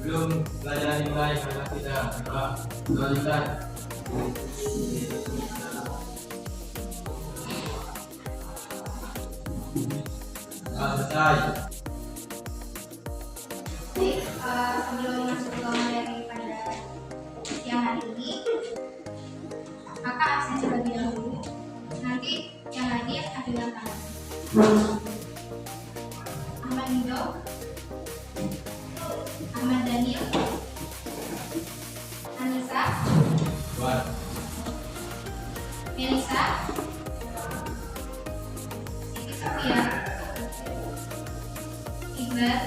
Belum belajar nilai karena tidak lanjutkan. Selesai. Sebelum masuk ke materi pada siang hari ini, kakak absen terlebih dahulu. Nanti yang hadir adalah kakak Ahmad Nido, Ahmad Daniel, Anissa, Melisa, Siti Sofia, Iqbal.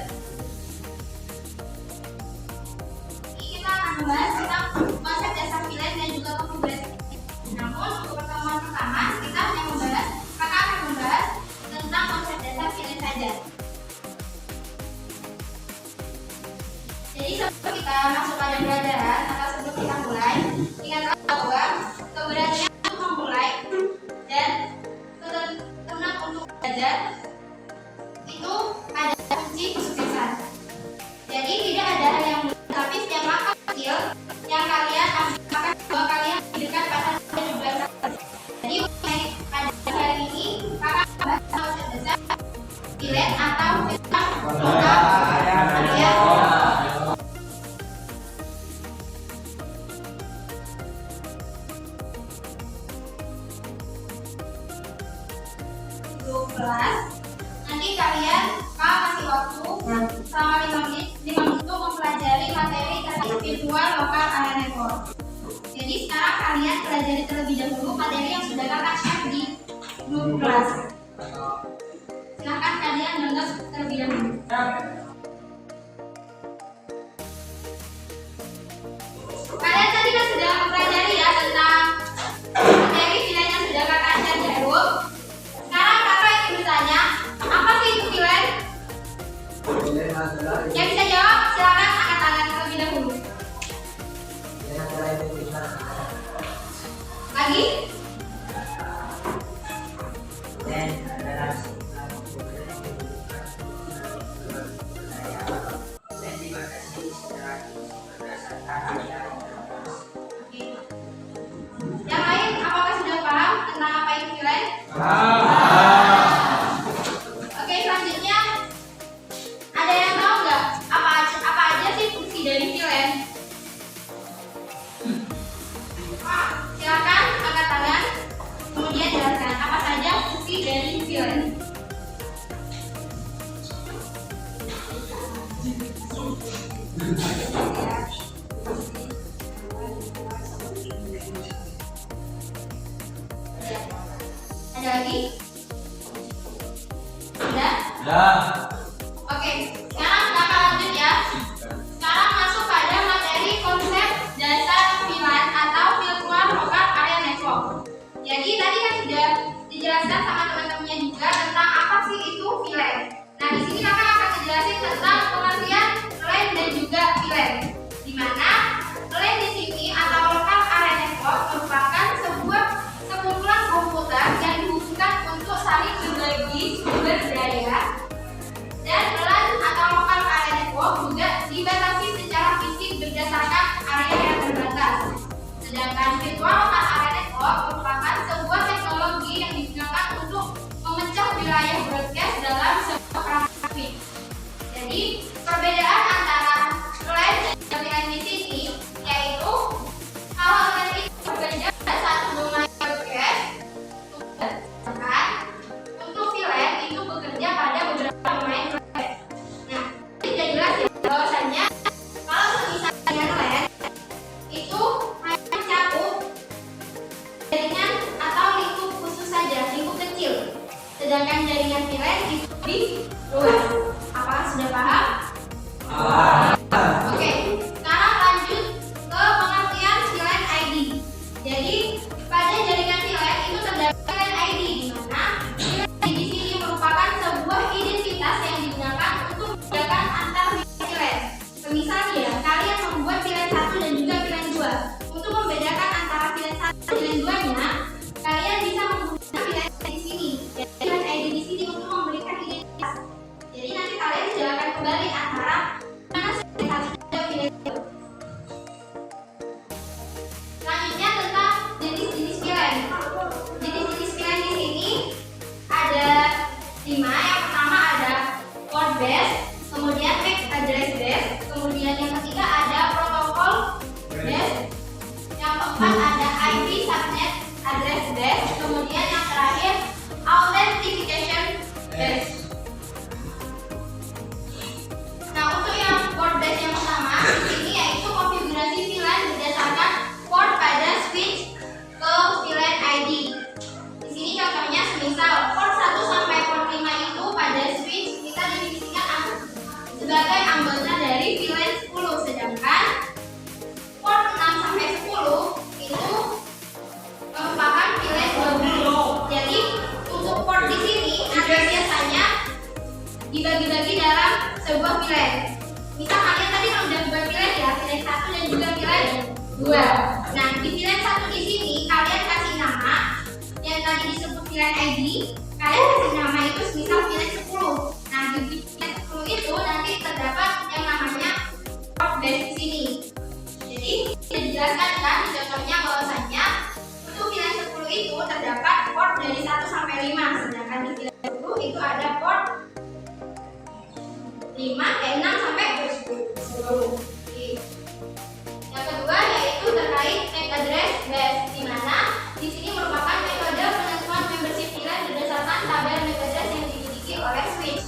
Kita akan membahas tentang konsep dasar pilihan dan juga konfigurasi. Namun untuk pertemuan pertama kita hanya membahas, kakak akan membahas tentang konsep dasar pilihan saja. Jadi sebelum kita masuk pada pelajaran atau sebelum kita mulai, ingatlah bahwa keberanian untuk memulai dan ketenangan untuk belajar itu adalah kunci kesuksesan. Jadi tidak ada hal yang mudah, tapi setiap langkah kecil yang kalian ambil akan membawa kalian lebih dekat pada tujuan. Jadi pada hari ini kakak membahas konsep dasar pilihan atau tentang kalian. Kelas nanti kalian kasih waktu selama 5 menit untuk mempelajari materi tentang virtual local area network. Jadi sekarang kalian pelajari terlebih dahulu materi yang sudah kakak share di grup kelas. Silahkan kalian download terlebih dahulu. Kalian tadi kan sudah mempelajari ya tentang materi pilihan yang sudah kakak share di grup. Bertanya, apa sih itu pilihan? Yang bisa jawab, silakan angkat tangan terlebih dahulu. Lagi? Oke. Yang lain, apakah sudah paham tentang apa itu pilihan? Oke, selanjutnya ada yang tahu nggak apa aja sih fungsi dari pilihan? Silakan angkat tangan, kemudian jelaskan apa saja fungsi dari pilihan. Ada lagi? Sudah? Ya. Oke, sekarang kakak lanjut ya. Sekarang masuk pada materi konsep dasar VLAN atau virtual local area network. Jadi tadi kan sudah dijelaskan sama teman-temannya juga tentang apa sih itu VLAN. Nah di sini kakak akan menjelaskan tentang pengertian LAN dan juga VLAN. Di mana LAN di sini atau local area network merupakan sebuah sekumpulan komputer yang dikhususkan untuk saling berbagi sumber daya. Dan LAN atau local area network juga dibatasi secara fisik berdasarkan area yang terbatas. Sedangkan virtual local area network merupakan sebuah teknologi yang digunakan untuk memecah wilayah broadcast dalam sebuah kerangka. dibagi-bagi dalam sebuah VLAN. Misal kalian tadi kan udah buat VLAN ya, VLAN 1 dan juga VLAN 2. Nah, di VLAN 1 di sini kalian kasih nama yang tadi disebut VLAN ID. Kalian kasih nama itu misal VLAN 10. Nah, di VLAN 10 itu nanti terdapat yang namanya port base di sini. Jadi, dijelaskan kan di contohnya bahwasanya untuk VLAN 10 itu terdapat port dari 1 sampai 5, sedangkan di VLAN 10 itu ada port 6 sampai 10. Yang kedua yaitu terkait MAC address base, di mana di sini merupakan metode penentuan membership VLAN berdasarkan tabel MAC address yang dimiliki oleh switch.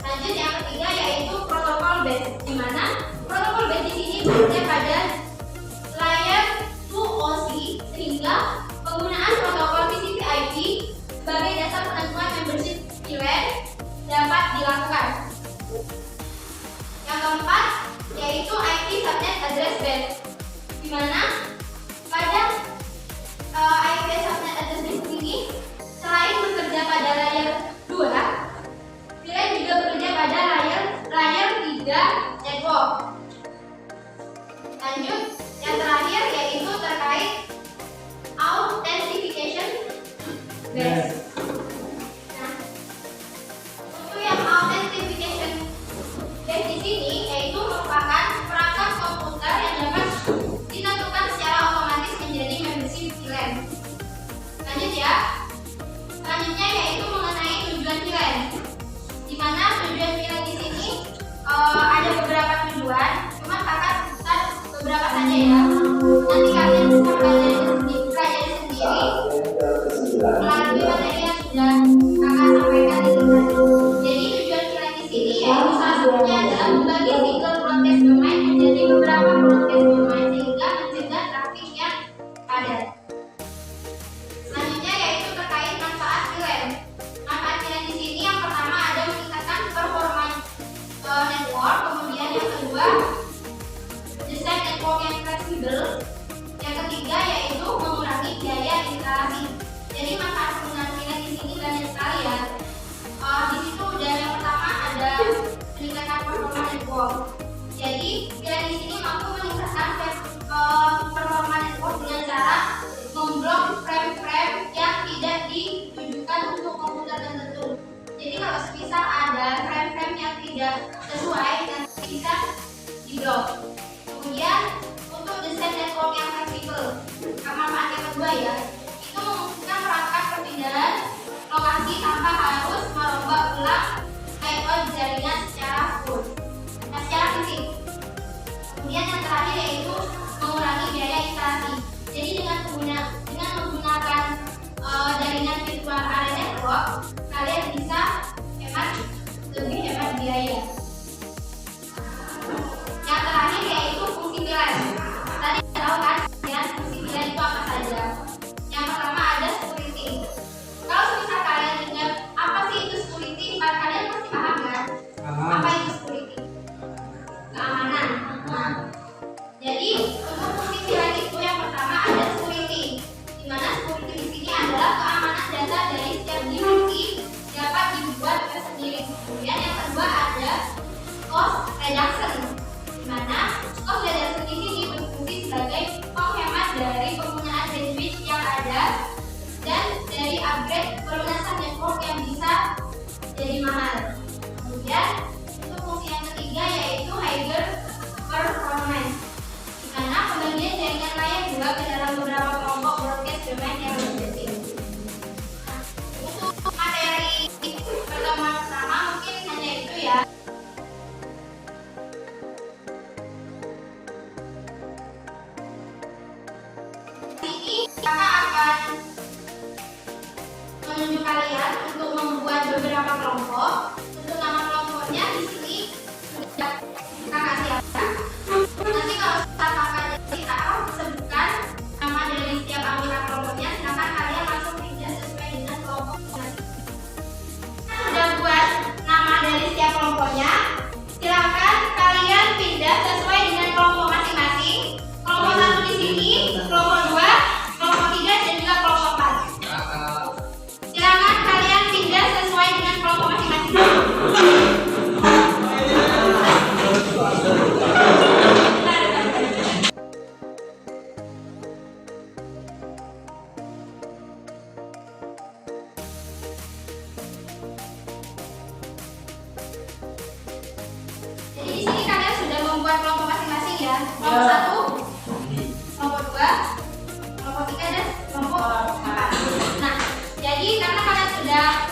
Lanjut yang ketiga yaitu protokol base, di mana protokol base di sini bekerja pada layer 2OC sehingga penggunaan protokol TCP/IP sebagai dasar penentuan membership VLAN dapat dilakukan. Yang keempat yaitu IP subnet address base, di mana pada IP subnet address base ini selain bekerja pada layer 2, VLAN juga bekerja pada layer 3 network. Lanjut, yang terakhir yaitu terkait authentication base. Nah, untuk yang authentication base di sini yaitu merupakan perangkat komputer yang dapat ditentukan secara otomatis menjadi membership VLAN. Lanjut ya. Selanjutnya yaitu mengenai tujuan VLAN, di mana tujuan VLAN di sini ada beberapa tujuan, cuma kakak sebutkan beberapa saja ya. Nanti kalian bisa pelajari sendiri melalui materi yang sudah kakak sampaikan di sini. Jadi tujuan VLAN di sini yaitu salah satunya adalah membagi single broadcast domain menjadi beberapa broadcast domain sehingga mencegah traffic yang padat. Selanjutnya yaitu terkait manfaat VLAN. Manfaat VLAN di sini yang pertama ada meningkatkan performa network, kemudian yang kedua desain network yang fleksibel, yang ketiga yaitu mengurangi biaya instalasi. Jadi manfaat penggunaan VLAN di sini banyak sekali ya. Di situ dan yang pertama ada peningkatan performa network. Jadi VLAN di sini mampu meningkatkan performa network dengan cara memblok frame-frame yang tidak ditujukan untuk komputer tertentu. Jadi kalau semisal ada frame-frame yang tidak sesuai nanti bisa diblok. Kemudian untuk desain network yang fleksibel, manfaat yang kedua ya, itu memungkinkan perangkat perpindahan lokasi tanpa harus merombak ulang layout jaringan secara fisik. Kemudian yang terakhir yaitu mengurangi biaya instalasi. Jadi dengan menggunakan jaringan virtual area network, kalian bisa lebih hemat biaya. Yang terakhir yaitu fungsi VLAN. Tadi tahu kan ya fungsi VLAN itu apa saja? Yang pertama ada security. Kalau misal kalian ingat apa sih itu security, kalian sesuai kelompok masing-masing ya. Kelompok 1, kelompok 2, kelompok 3 dan kelompok 4. Nah, jadi karena kalian sudah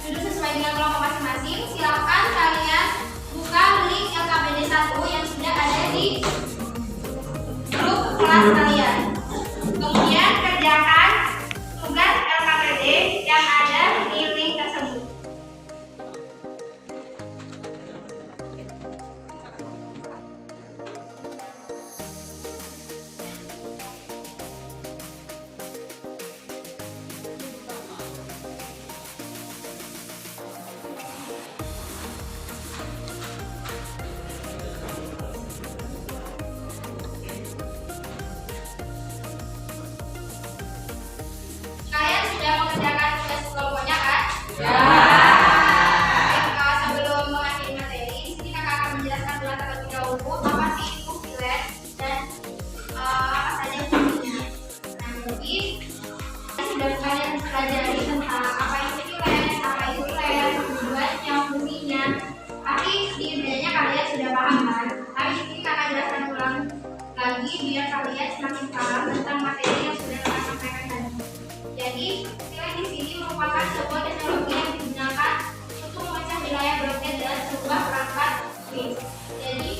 duduk sesuai dengan kelompok masing-masing, silakan kalian buka link LKPD 1 yang sudah ada di grup kelas kalian. Kemudian kerjakan tugas LKPD yang ada di link tersebut. Kalian sudah mengerjakan tugas kelompoknya kan? Ya. Sebelum mengakhiri materi, di sini kakak akan menjelaskan dulu terlebih dahulu apa sih itu freelance dan apa saja fungsinya. Nah, jadi sudah kalian pelajari tentang apa itu freelance, apa itu freelance, tujuannya, fungsinya. Pasti di intinya kalian sudah paham kan? Tapi di sini kakak jelaskan ulang lagi biar kalian semakin paham tentang materi yang sudah kakak sampaikan tadi. Jadi, freelance di sini merupakan sebuah teknologi yang digunakan untuk memecah wilayah blockchain dalam sebuah perangkat Swift. Jadi,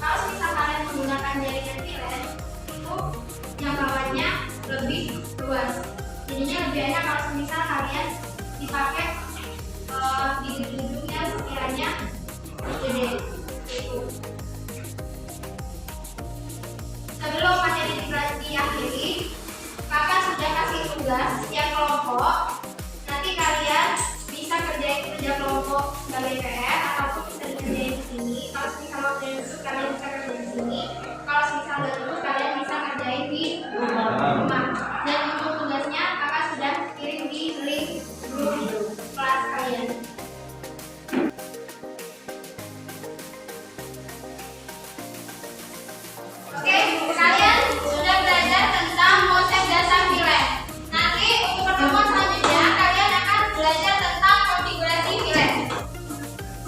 kalau misal kalian menggunakan jaringan freelance, itu jangkauannya lebih luas. Jadinya lebih enak kalau misal kalian dipakai di gedung yang sekiranya gede. Itu. Sebelum materi diakhiri, kakak sudah kasih tugas setiap kelompok. Nanti kalian bisa kerjain kerja kelompok sebagai PR ataupun bisa dikerjain di sini. Kalau misalnya itu kalian bisa kerjain di sini. Kalau misalnya itu kalian bisa kerjain di rumah. Dan untuk tugasnya kakak sudah kirim di link grup kelas kalian. Oke, kalian sudah belajar tentang konsep dasar freelance. Nanti untuk pertemuan selanjutnya kalian akan belajar tentang konfigurasi freelance.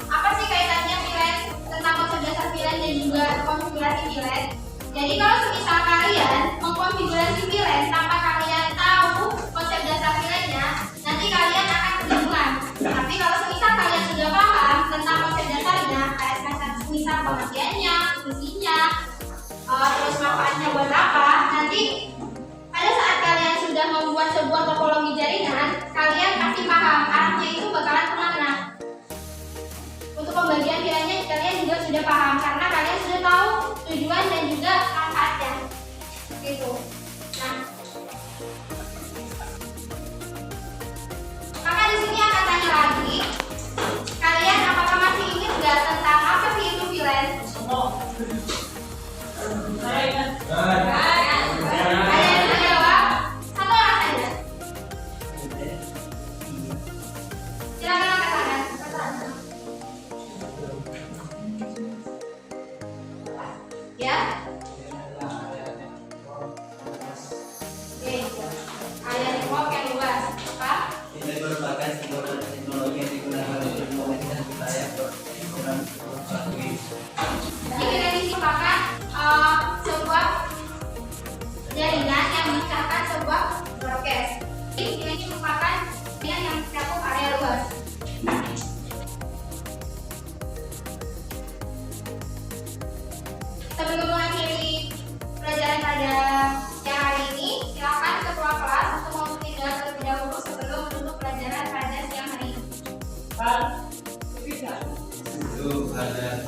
Apa sih kaitannya freelance tentang konsep dasar freelance dan juga konfigurasi freelance? Jadi kalau semisal kalian mengkonfigurasi freelance tanpa kalian tahu konsep dasar freelance-nya, nanti kalian akan kebingungan. Tapi kalau semisal kalian sudah paham tentang konsep dasarnya, kayak semisal pengertiannya, fungsinya, terus manfaatnya buat apa, nanti pada saat kalian sudah membuat sebuah topologi jaringan, kalian pasti paham arahnya itu bakalan kemana. Untuk pembagian nilainya kalian juga sudah paham karena kalian sudah tahu tujuan dan juga manfaatnya. Gitu. Nah, kakak di sini akan tanya lagi, kalian apakah masih ingat nggak tentang apa sih itu freelance? Ada yang bisa jawab? Satu orang saja. Silakan angkat tangan. Ya. Oke. Area network yang luas. Apa? Ini merupakan sebuah teknologi yang digunakan untuk memecah wilayah Jadi ini merupakan sebuah jaringan yang memecahkan sebuah broadcast. Jadi ini merupakan jaringan yang mencakup area luas. Sebelum mengakhiri pelajaran pada siang hari ini, silakan ketua kelas untuk mempertimbangkan terlebih dahulu sebelum menutup pelajaran pada siang hari ini. itu ada